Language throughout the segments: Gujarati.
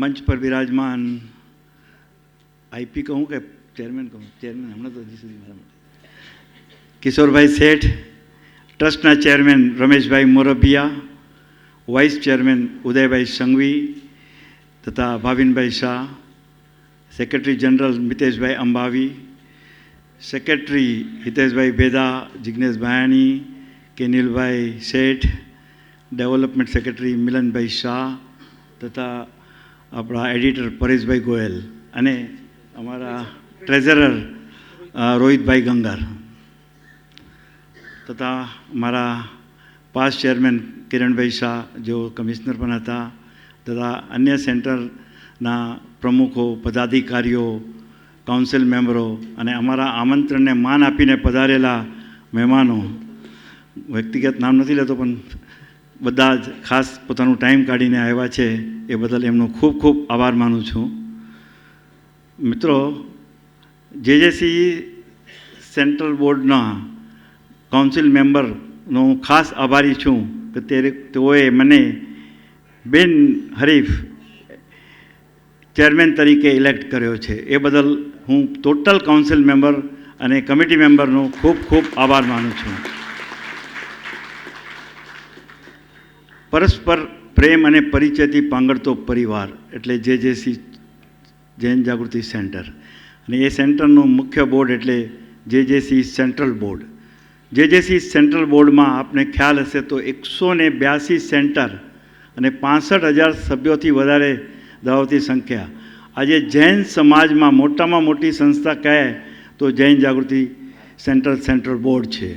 मंच पर विराजमान आईपी कहूँ कि चेयरमैन कहूँ, चेयरमैन हमने तो हજી સુધી મારા કિશોરભાઈ શેઠ, ટ્રસ્ટના chairman Rameshbhai Morbia, vice chairman Udaybhai Sanghvi તથા Bhavinbhai Shah, secretary general Miteshbhai Ambavi, secretary Hiteshbhai Bheda, Jignesh Bhayani, Kenilbhai Sheth, development secretary મિલનભાઈ શાહ તથા આપણા એડિટર પરેશભાઈ ગોયલ અને અમારા ટ્રેઝરર રોહિતભાઈ ગંગાર તથા મારા પાસ ચેરમેન કિરણભાઈ શાહ જેઓ કમિશનર પણ હતા તથા અન્ય સેન્ટરના પ્રમુખો, પદાધિકારીઓ, કાઉન્સિલ મેમ્બરો અને અમારા આમંત્રણને માન આપીને પધારેલા મહેમાનો, વ્યક્તિગત નામ નથી લેતો પણ બધા જ ખાસ પોતાનું ટાઈમ કાઢીને આવ્યા છે એ બદલ એમનો ખૂબ ખૂબ આભાર માનું છું. મિત્રો, જેજેસી સેન્ટ્રલ બોર્ડના કાઉન્સિલ મેમ્બરનો હું ખાસ આભારી છું કે તેઓએ મને બિન હરીફ ચેરમેન તરીકે ઇલેક્ટ કર્યો છે. એ બદલ હું ટોટલ કાઉન્સિલ મેમ્બર અને કમિટી મેમ્બરનો ખૂબ ખૂબ આભાર માનું છું. પરસ્પર પ્રેમ અને પરિચયથી પાંગરતો પરિવાર એટલે જેજેસી જૈન જાગૃતિ સેન્ટર અને એ સેન્ટરનું મુખ્ય બોર્ડ એટલે જેજેસી સેન્ટ્રલ બોર્ડ. જેજેસી સેન્ટ્રલ બોર્ડમાં આપને ખ્યાલ હશે તો 182 સેન્ટર અને 65,000 સભ્યોથી વધારે ધરાવતી સંખ્યા. આજે જૈન સમાજમાં મોટામાં મોટી સંસ્થા કહે તો જૈન જાગૃતિ સેન્ટ્રલ બોર્ડ છે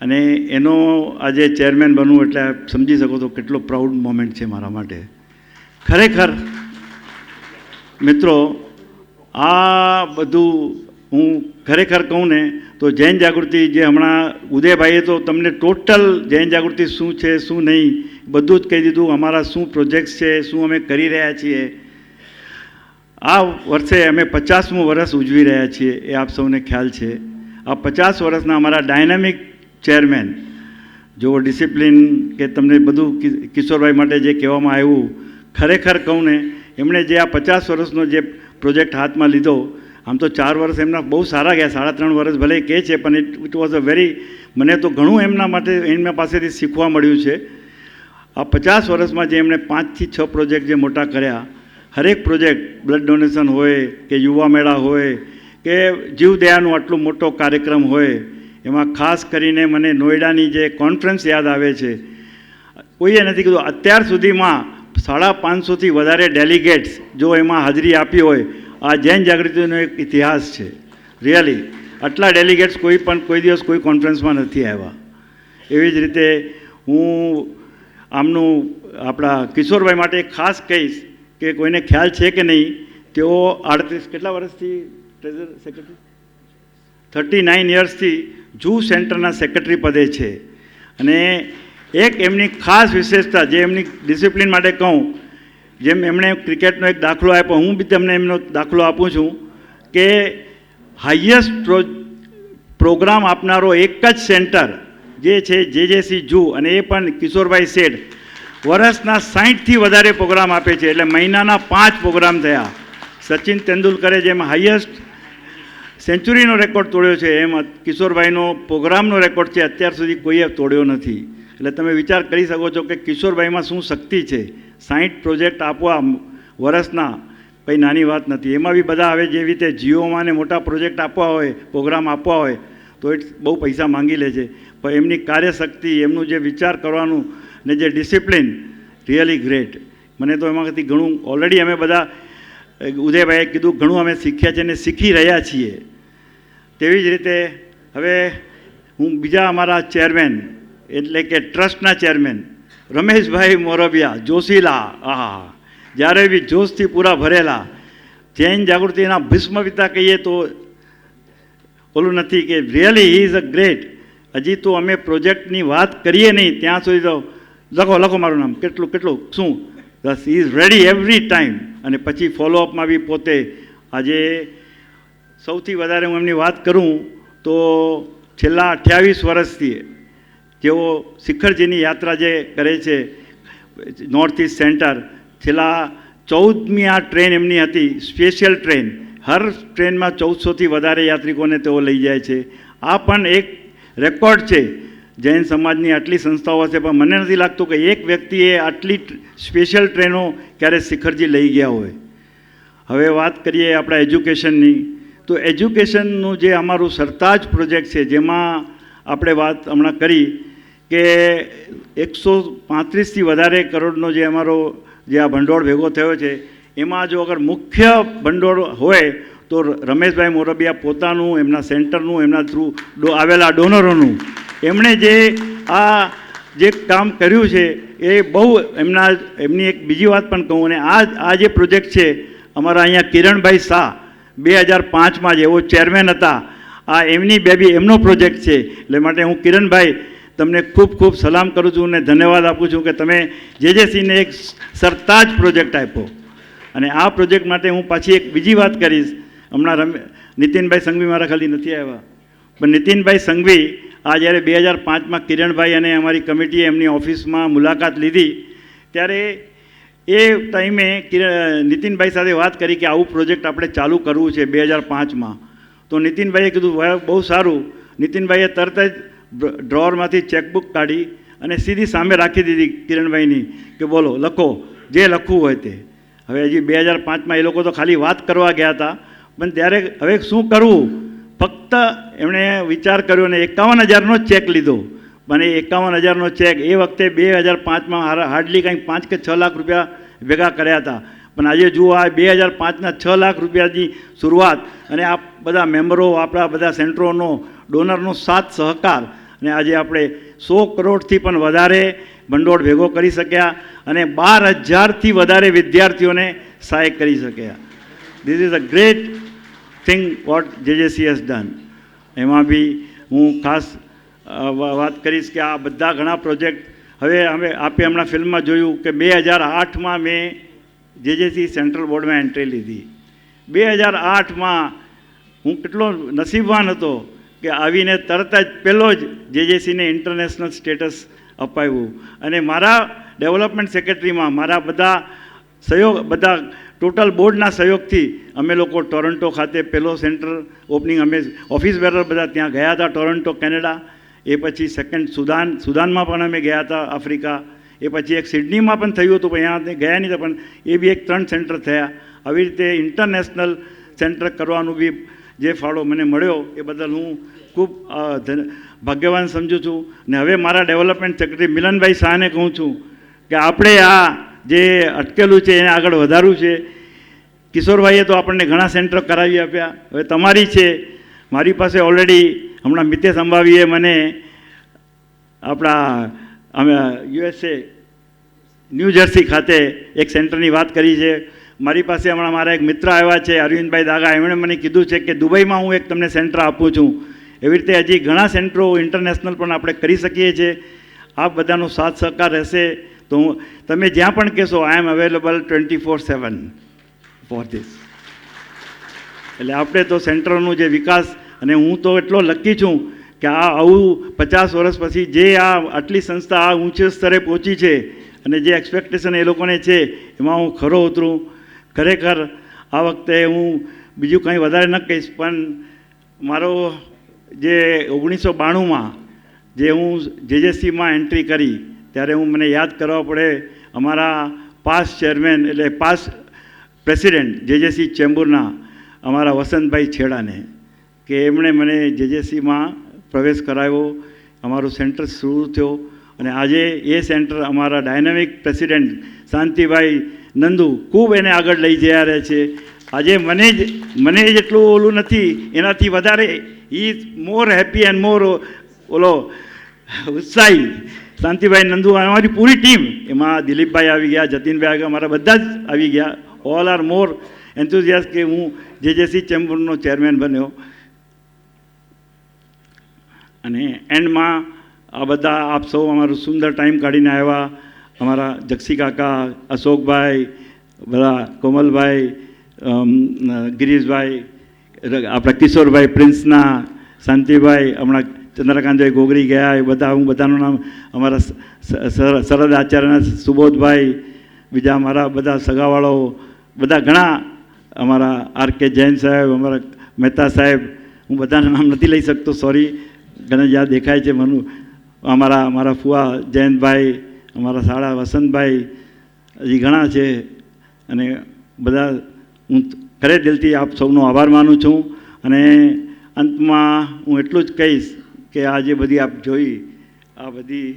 અને એનો આજે ચેરમેન બનવું એટલે આપ સમજી શકો તો કેટલો પ્રાઉડ મોમેન્ટ છે મારા માટે. ખરેખર મિત્રો, આ બધું હું ખરેખર કહું ને તો જૈન જાગૃતિ જે હમણાં ઉદયભાઈએ તો તમને ટોટલ જૈન જાગૃતિ શું છે શું નહીં બધું જ કહી દીધું. અમારા શું પ્રોજેક્ટ્સ છે, શું અમે કરી રહ્યા છીએ. આ વર્ષે અમે 50મું વર્ષ ઉજવી રહ્યા છીએ એ આપ સૌને ખ્યાલ છે. આ 50 વર્ષના અમારા ડાયનામિક ચેરમેન જો ડિસિપ્લિન કે તમને બધું કિશોરભાઈ માટે જે કહેવામાં આવ્યું, ખરેખર કહું ને એમણે જે આ 50 વર્ષનો જે પ્રોજેક્ટ હાથમાં લીધો, આમ તો 4 વર્ષ એમના બહુ સારા ગયા, 3.5 વર્ષ ભલે કહે છે પણ ઇટ વોઝ અ વેરી, મને તો ઘણું એમના માટે એમના પાસેથી શીખવા મળ્યું છે. આ 50 વર્ષમાં જે એમણે 5 થી 6 પ્રોજેક્ટ જે મોટા કર્યા, હરેક પ્રોજેક્ટ બ્લડ ડોનેશન હોય કે યુવા મેળા હોય કે જીવદયાનો આટલો મોટો કાર્યક્રમ હોય, એમાં ખાસ કરીને મને નોઈડાની જે કોન્ફરન્સ યાદ આવે છે. કોઈએ નથી કીધું અત્યાર સુધીમાં 550થી વધારે ડેલિગેટ્સ જો એમાં હાજરી આપી હોય, આ જૈન જાગૃતિનો એક ઇતિહાસ છે. રિયલી આટલા ડેલિગેટ્સ કોઈ દિવસ કોઈ કોન્ફરન્સમાં નથી આવ્યા. એવી જ રીતે હું આમનું આપણા કિશોરભાઈ માટે ખાસ કહીશ કે કોઈને ખ્યાલ છે કે નહીં, તેઓ 38 કેટલા વર્ષથી ટ્રેઝર સેક્રેટરી 39 યર્સથી જૂ સેન્ટરના સેક્રેટરી પદે છે. અને એક એમની ખાસ વિશેષતા જે એમની ડિસિપ્લિન માટે કહું, જેમ એમણે ક્રિકેટનો એક દાખલો આપ્યો, હું બી તમને એમનો દાખલો આપું છું કે હાઈએસ્ટ પ્રોગ્રામ આપનારો એક જ સેન્ટર જે છે જેજેસી જૂ, અને એ પણ કિશોરભાઈ શેઠ વર્ષના 60થી વધારે પ્રોગ્રામ આપે છે. એટલે મહિનાના 5 પ્રોગ્રામ થયા. સચિન તેંડુલકરે જેમ હાઈએસ્ટ સેન્ચુરીનો રેકોર્ડ તોડ્યો છે એમ કિશોરભાઈનો પ્રોગ્રામનો રેકોર્ડ છે, અત્યાર સુધી કોઈએ તોડ્યો નથી. એટલે તમે વિચાર કરી શકો છો કે કિશોરભાઈમાં શું શક્તિ છે. 60 પ્રોજેક્ટ આપવા વર્ષના કંઈ નાની વાત નથી. એમાં બી બધા હવે જેવી રીતે જીઓમાં ને મોટા પ્રોજેક્ટ આપવા હોય, પ્રોગ્રામ આપવા હોય તો એ બહુ પૈસા માંગી લે છે. પણ એમની કાર્યશક્તિ, એમનું જે વિચાર કરવાનું ને જે ડિસિપ્લિન, રિયલી ગ્રેટ. મને તો એમાંથી ઘણું ઓલરેડી અમે બધા ઉદયભાઈએ કીધું ઘણું અમે શીખ્યા છે અને શીખી રહ્યા છીએ. તેવી જ રીતે હવે હું બીજા અમારા ચેરમેન એટલે કે ટ્રસ્ટના ચેરમેન રમેશભાઈ મોરબિયા, જોશીલા, આહા, જ્યારે બી જોશથી પૂરા ભરેલા, જૈન જાગૃતિના ભીષ્મપિતા કહીએ તો ઓલું નથી કે really he is a great. હજી તો અમે પ્રોજેક્ટની વાત કરીએ નહીં ત્યાં સુધી તો લખો મારું નામ, કેટલું શું, બસ he is ready every time. અને પછી ફોલોઅપમાં બી પોતે આજે સૌથી વધારે હું એમની વાત કરું તો છેલ્લા 28 વર્ષથી જેઓ શિખરજીની યાત્રા જે કરે છે નોર્થ ઇસ્ટ સેન્ટર, છેલ્લા 14મી આ ટ્રેન એમની હતી, સ્પેશિયલ ટ્રેન. હર ટ્રેનમાં 1400થી વધારે યાત્રિકોને તેઓ લઈ જાય છે. આ પણ એક રેકોર્ડ છે. જૈન સમાજની આટલી સંસ્થાઓ હશે, પણ મને નથી લાગતું કે એક વ્યક્તિએ આટલી સ્પેશિયલ ટ્રેનો ક્યારે શિખરજી લઈ ગયા હોય. હવે વાત કરીએ આપણા એજ્યુકેશનની, તો એજ્યુકેશનનું જે અમારું સરતાજ પ્રોજેક્ટ છે, જેમાં આપણે વાત હમણાં કરી કે 135થી વધારે કરોડનો જે અમારો જે આ ભંડોળ ભેગો થયો છે, એમાં જો અગર મુખ્ય ભંડોળ હોય તો રમેશભાઈ મોરબિયા પોતાનું, એમના સેન્ટરનું, એમના થ્રુ આવેલા ડોનરોનું, એમણે જે આ જે કામ કર્યું છે એ બહુ એમની એક બીજી વાત પણ કહું, અને આ જે પ્રોજેક્ટ છે અમારા અહીંયા કિરણભાઈ શાહ 2005માં જ એવો ચેરમેન હતા, આ એમની બેબી એમનો પ્રોજેક્ટ છે. એટલે માટે હું કિરણભાઈ તમને ખૂબ ખૂબ સલામ કરું છું અને ધન્યવાદ આપું છું કે તમે જેજેસીને એક સરતાજ પ્રોજેક્ટ આપ્યો. અને આ પ્રોજેક્ટ માટે હું પાછી એક બીજી વાત કરીશ. હમણાં નીતિનભાઈ સંઘવી મારા ખાલી નથી આવ્યા, પણ નીતિનભાઈ સંઘવી આ જ્યારે 2005માં કિરણભાઈ અને અમારી કમિટીએ એમની ઓફિસમાં મુલાકાત લીધી, ત્યારે એ ટાઈમે નીતિનભાઈ સાથે વાત કરી કે આવું પ્રોજેક્ટ આપણે ચાલુ કરવું છે 2005માં. તો નીતિનભાઈએ કીધું બહુ સારું. નીતિનભાઈએ તરત જ ડ્રોવરમાંથી ચેકબુક કાઢી અને સીધી સામે રાખી દીધી કિરણભાઈની કે બોલો, લખો જે લખવું હોય તે. હવે હજી 2005માં એ લોકો તો ખાલી વાત કરવા ગયા હતા, પણ ત્યારે હવે શું કરવું, ફક્ત એમણે વિચાર કર્યો અને 51,000નો ચેક લીધો. અને 51,000નો ચેક એ વખતે 2005માં હાર્ડલી કંઈક 5 કે 6 લાખ રૂપિયા ભેગા કર્યા હતા. પણ આજે જુઓ, આ 2005ના 6 લાખ રૂપિયાની શરૂઆત, અને આ બધા મેમ્બરો, આપણા બધા સેન્ટરોનો, ડોનરનો સાથ સહકાર, અને આજે આપણે 100 કરોડથી પણ વધારે ભંડોળ ભેગો કરી શક્યા અને 12,000થી વધારે વિદ્યાર્થીઓને સહાય કરી શક્યા. This is a great thing what JJC has done. એમાં બી હું ખાસ વાત કરીશ કે આ બધા ઘણા પ્રોજેક્ટ હવે આપે હમણાં ફિલ્મમાં જોયું કે 2008માં મેં જેજેસી સેન્ટ્રલ બોર્ડમાં એન્ટ્રી લીધી. 2008માં હું કેટલો નસીબવાન હતો કે આવીને તરત જ પહેલો જ જેજેસીને ઇન્ટરનેશનલ સ્ટેટસ અપાવ્યું. અને મારા ડેવલપમેન્ટ સેક્રેટરીમાં મારા બધા ટોટલ બોર્ડના સહયોગથી અમે લોકો ટોરન્ટો ખાતે પહેલો સેન્ટર ઓપનિંગ, અમે ઓફિસ બેરર બધા ત્યાં ગયા હતા, ટોરન્ટો કેનેડા. એ પછી સેકન્ડ સુદાનમાં પણ અમે ગયા હતા, આફ્રિકા. એ પછી એક સિડનીમાં પણ થયું હતું, પણ અહીંયા ગયા નહીં હતા, પણ એ બી એક 3 સેન્ટર થયા. આવી રીતે ઇન્ટરનેશનલ સેન્ટર કરવાનું બી જે ફાળો મને મળ્યો એ બદલ હું ખૂબ ભાગ્યવાન સમજું છું. ને હવે મારા ડેવલપમેન્ટ સેક્રેટરી મિલનભાઈ શાહને કહું છું કે આપણે આ જે અટકેલું છે એને આગળ વધારવું છે. કિશોરભાઈએ તો આપણને ઘણા સેન્ટર કરાવી આપ્યા, હવે તમારી છે. મારી પાસે ઓલરેડી હમણાં મિતેશ અંબાવીએ મને આપણા USA ન્યૂ જર્સી ખાતે એક સેન્ટરની વાત કરી છે. મારી પાસે હમણાં મારા એક મિત્ર આવ્યા છે, અરવિંદભાઈ દાગા, એમણે મને કીધું છે કે દુબઈમાં હું એક તમને સેન્ટર આપું છું. એવી રીતે હજી ઘણા સેન્ટરો ઇન્ટરનેશનલ પણ આપણે કરી શકીએ છીએ. આ બધાનો સાથ સહકાર રહેશે તો તમે જ્યાં પણ કહેશો, આઈ એમ અવેલેબલ 24/7 ફોર ધીસ. એટલે આપણે તો સેન્ટરનું જે વિકાસ, અને હું તો એટલો લકી છું કે આ આવું 50 વર્ષ પછી જે આ આટલી સંસ્થા આ ઊંચે સ્તરે પહોંચી છે, અને જે એક્સપેક્ટેશન એ લોકોને છે એમાં હું ખરો ઉતરું. ખરેખર આ વખતે હું બીજું કંઈ વધારે ન કહીશ, પણ મારો જે 1992માં જે હું જેજેસીમાં એન્ટ્રી કરી, ત્યારે મને યાદ કરવા પડે અમારા પાસ્ટ ચેરમેન, એટલે પાસ્ટ પ્રેસિડેન્ટ જેજેસી ચેમ્બુરના અમારા વસંતભાઈ છેડાને, કે એમણે મને જેજેસીમાં પ્રવેશ કરાવ્યો, અમારું સેન્ટર શરૂ થયો. અને આજે એ સેન્ટર અમારા ડાયનામિક પ્રેસિડેન્ટ શાંતિભાઈ નંદુ ખૂબ એને આગળ લઈ જઈ રહ્યા છે. આજે મને જ એટલું ઓલું નથી, એનાથી વધારે he is more happy and મોર ઉત્સાહી. શાંતિભાઈ નંદુ, અમારી પૂરી ટીમ, એમાં દિલીપભાઈ આવી ગયા, જતીનભાઈ આવી ગયા, અમારા બધા જ આવી ગયા. ઓલ આર મોર એન્થુઝિયાસ્ટ કે હું જેજેસી ચેમ્બરનો ચેરમેન બન્યો. અને એન્ડમાં આ બધા આપ સૌ અમારું સુંદર ટાઈમ કાઢીને આવ્યા. અમારા જક્ષી કાકા, અશોકભાઈ, બધા કોમલભાઈ, ગિરીશભાઈ, આપણા કિશોરભાઈ પ્રિન્સના, શાંતિભાઈ, હમણાં ચંદ્રકાંતભાઈ ગોગરી ગયા, એ બધા, હું બધાનું નામ, અમારા શરદ આચાર્યના સુબોધભાઈ, બીજા મારા બધા સગાવાળાઓ બધા ઘણા, અમારા આર કે જૈન સાહેબ, અમારા મહેતા સાહેબ, હું બધાના નામ નથી લઈ શકતો, સોરી, ઘણા યાદ દેખાય છે મને. મારા ફુવા જયંતભાઈ, અમારા સાળા વસંતભાઈ, હજી ઘણા છે. અને બધા હું ખરે દિલથી આપ સૌનો આભાર માનું છું. અને અંતમાં હું એટલું જ કહીશ કે આ જે બધી આપ જોઈ, આ બધી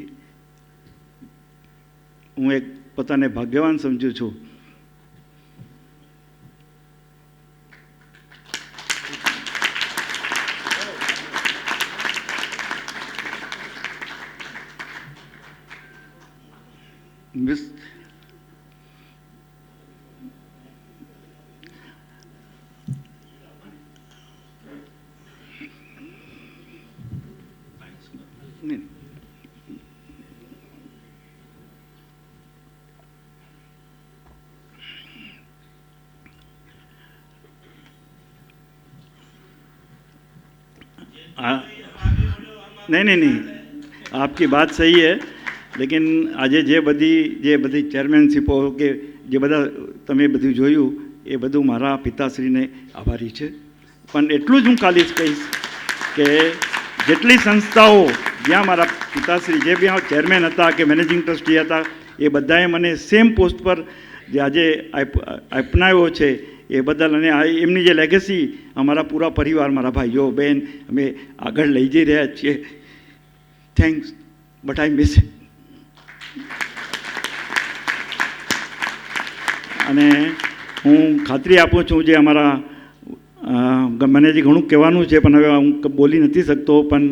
હું એક પોતાને ભાગ્યવાન સમજું છું. नहीं, आपकी बात सही है, लेकिन આજે જે બધી ચેરમેનશીપો કે જે બધા તમે બધું જોયું એ બધું મારા પિતાશ્રીને આભારી છે. પણ એટલું જ હું ખાલી કહીશ કે જેટલી સંસ્થાઓ જ્યાં મારા પિતાશ્રી જે બી ચેરમેન હતા કે મેનેજિંગ ટ્રસ્ટી હતા, એ બધાએ મને સેમ પોસ્ટ પર જે આજે અપનાવ્યો છે એ બદલ, અને એમની જે લેગેસી અમારા પૂરા પરિવાર, મારા ભાઈઓ બહેન, અમે આગળ લઈ જઈ રહ્યા છીએ. Thanks, but I miss. અને હું ખાતરી આપું છું, જે અમારા મને જે ઘણું કહેવાનું છે પણ હવે હું બોલી નથી શકતો, પણ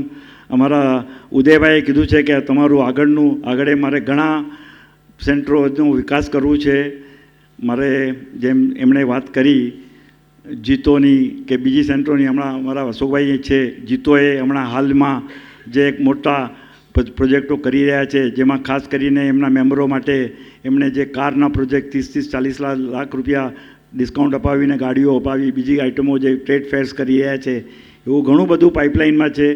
અમારા ઉદયભાઈએ કીધું છે કે તમારું આગળ મારે ઘણા સેન્ટરોનો વિકાસ કરવું છે. મારે જેમ એમણે વાત કરી જીતોની કે બીજી સેન્ટરોની, હમણાં અમારા અશોકભાઈ છે, જીતોએ હમણાં હાલમાં જે એક મોટા પ્રોજેક્ટો કરી રહ્યા છે, જેમાં ખાસ કરીને એમના મેમ્બરો માટે એમણે જે કારના પ્રોજેક્ટ 30-40 લાખ રૂપિયા ડિસ્કાઉન્ટ અપાવીને ગાડીઓ અપાવી, બીજી આઇટમો જે ટ્રેડ ફેર્સ કરી રહ્યા છે, એવું ઘણું બધું પાઇપલાઇનમાં છે.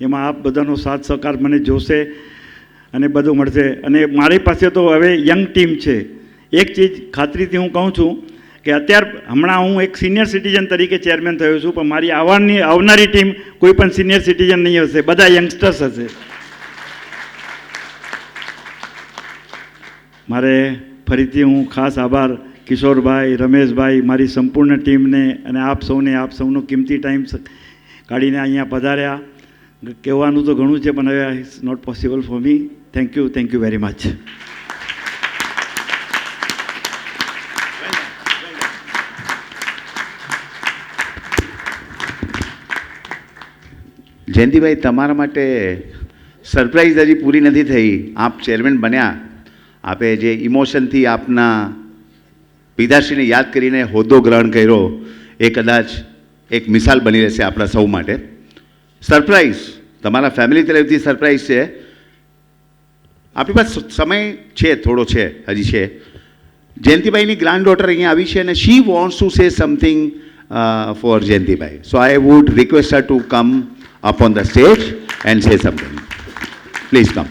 એમાં આપ બધાનો સાથ સહકાર મને જોશે અને બધું મળશે. અને મારી પાસે તો હવે યંગ ટીમ છે. એક ચીજ ખાતરીથી હું કહું છું કે હમણાં હું એક સિનિયર સિટીઝન તરીકે ચેરમેન થયો છું, પણ મારી આવનારી ટીમ કોઈ પણ સિનિયર સિટીઝન નહીં હશે, બધા યંગસ્ટર્સ હશે. મારે ફરીથી હું ખાસ આભાર કિશોરભાઈ, રમેશભાઈ, મારી સંપૂર્ણ ટીમને અને આપ સૌનો કિંમતી ટાઈમ કાઢીને અહીંયા પધાર્યા. કહેવાનું તો ઘણું છે પણ હવે it's not possible for me. Thank you very much. Jayantibhai, તમારા માટે સરપ્રાઈઝ હજી પૂરી નથી થઈ. આપ ચેરમેન બન્યા, આપે જે ઇમોશનથી આપના પિતાશ્રીને યાદ કરીને હોદ્દો ગ્રહણ કર્યો, એ કદાચ એક મિસાલ બની રહેશે આપણા સૌ માટે. સરપ્રાઈઝ તમારા ફેમિલી તરફથી સરપ્રાઈઝ છે. આપણી પાસે સમય છે, થોડો છે, હજી છે. જયંતિભાઈની ગ્રાન્ડ ડોટર અહીંયા આવી છે અને she wants to say something for Jayantibhai. So I would request her to come up on the stage and say something. Please come.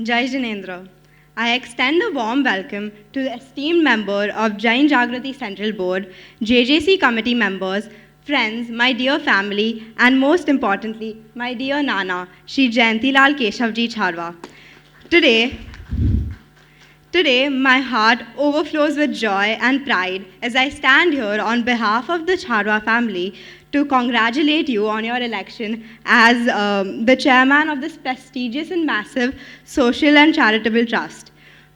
Jai Jinendra. I extend a warm welcome to the esteemed member of Jain Jagrati Central Board, JJC committee members, friends, my dear family, and most importantly, my dear Nana, Shri Jayantilal Keshavji Charwa. Today, my heart overflows with joy and pride as I stand here on behalf of the Charwa family to congratulate you on your election as the chairman of this prestigious and massive social and charitable trust.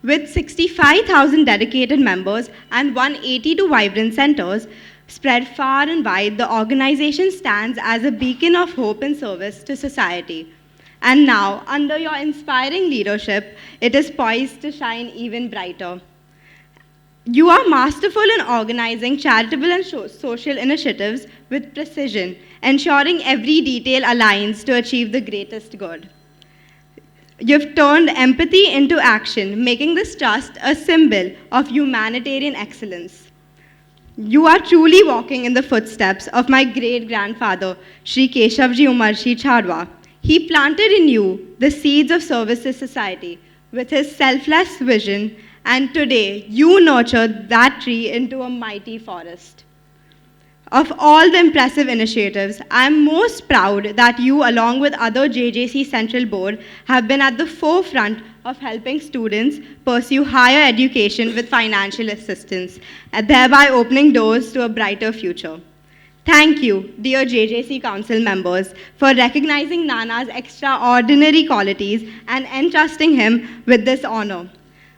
With 65,000 dedicated members and 182 vibrant centers spread far and wide, the organization stands as a beacon of hope and service to society. And now, under your inspiring leadership, it is poised to shine even brighter. You are masterful in organizing charitable and social initiatives with precision, ensuring every detail aligns to achieve the greatest good. You've turned empathy into action, making this trust a symbol of humanitarian excellence. You are truly walking in the footsteps of my great-grandfather, Sri Keshavji Umarshi Chadwa. He planted in you the seeds of service to society with his selfless vision, and today you nurture that tree into a mighty forest. Of all the impressive initiatives, I am most proud that you, along with other JJC Central Board, have been at the forefront of helping students pursue higher education with financial assistance, and thereby opening doors to a brighter future. Thank you, dear JJC Council members, for recognizing Nana's extraordinary qualities and entrusting him with this honor.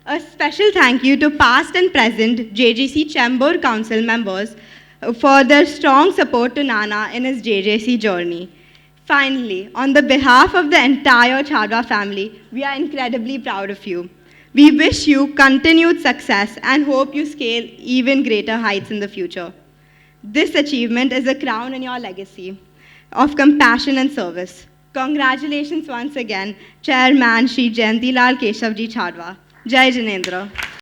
A special thank you to past and present JJC Chamber Council members for their strong support to Nana in his JJC journey. Finally, on the behalf of the entire Chadwa family, we are incredibly proud of you. We wish you continued success and hope you scale even greater heights in the future. This achievement is a crown in your legacy of compassion and service. Congratulations once again, Chairman Shri Jayantilal Keshavji Chadwa. Jai Jinendra.